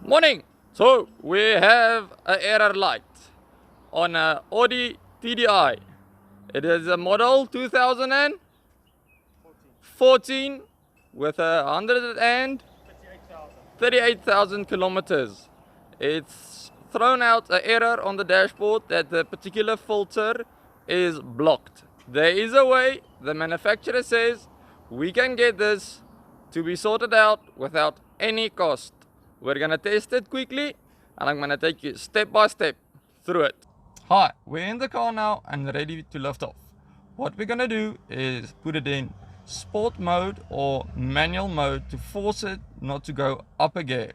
Morning! So we have an error light on a Audi TDI. It is a model 2014 with 138,000 kilometers. It's thrown out an error on the dashboard that the particular filter is blocked. There is a way, the manufacturer says, we can get this to be sorted out without any cost. We're gonna test it quickly and I'm gonna take you step by step through it. Hi, we're in the car now and ready to lift off. What we're gonna do is put it in sport mode or manual mode to force it not to go up a gear.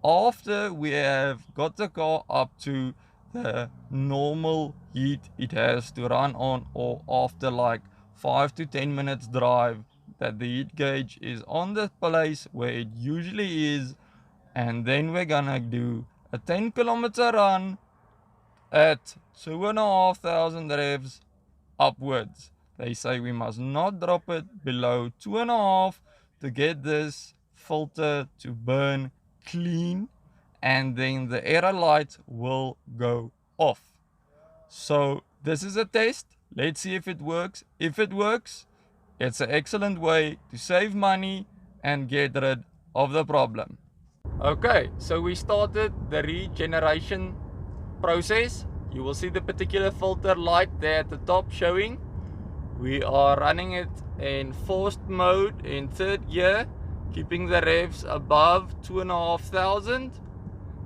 After we have got the car up to the normal heat it has to run on, or after like 5 to 10 minutes drive, that the heat gauge is on the place where it usually is, and then we're gonna do a 10-kilometer run at 2,500 revs upwards. They say we must not drop it below 2.5 to get this filter to burn clean, and then the error light will go off. So this is a test. Let's see if it works. If it works, it's an excellent way to save money and get rid of the problem. Okay, so we started the regeneration process. You will see the particular filter light there at the top showing. We are running it in forced mode in third gear, keeping the revs above 2,500,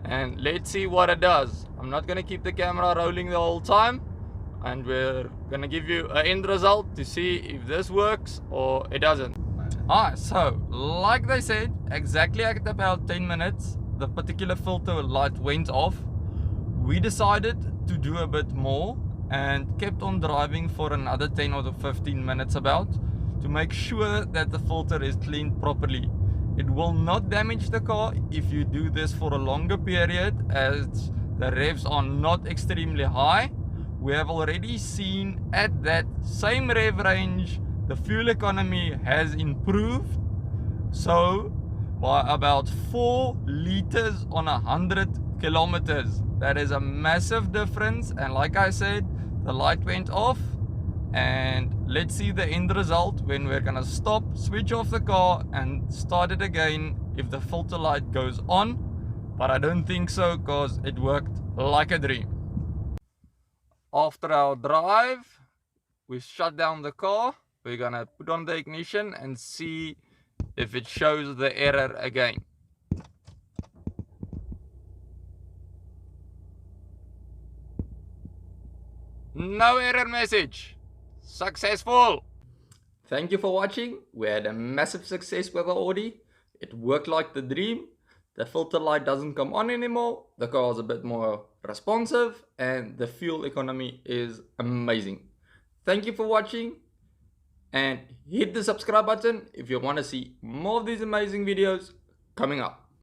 and let's see what it does. I'm not going to keep the camera rolling the whole time, and we're going to give you an end result to see if this works or it doesn't. Alright, so like they said, exactly at about 10 minutes the particular filter light went off. We decided to do a bit more and kept on driving for another 10 or 15 minutes about, to make sure that the filter is cleaned properly. It will not damage the car if you do this for a longer period, as the revs are not extremely high. We have already seen at that same rev range the fuel economy has improved, so by about 4 liters on 100 kilometers. That is a massive difference, and like I said, the light went off, and let's see the end result when we're gonna stop, switch off the car and start it again if the filter light goes on. But I don't think so, because it worked like a dream. After our drive, we shut down the car. We're gonna put on the ignition and see if it shows the error again. No error message. Successful. Thank you for watching. We had a massive success with the Audi. It worked like the dream. The filter light doesn't come on anymore. The car is a bit more responsive and the fuel economy is amazing. Thank you for watching, and hit the subscribe button if you want to see more of these amazing videos coming up.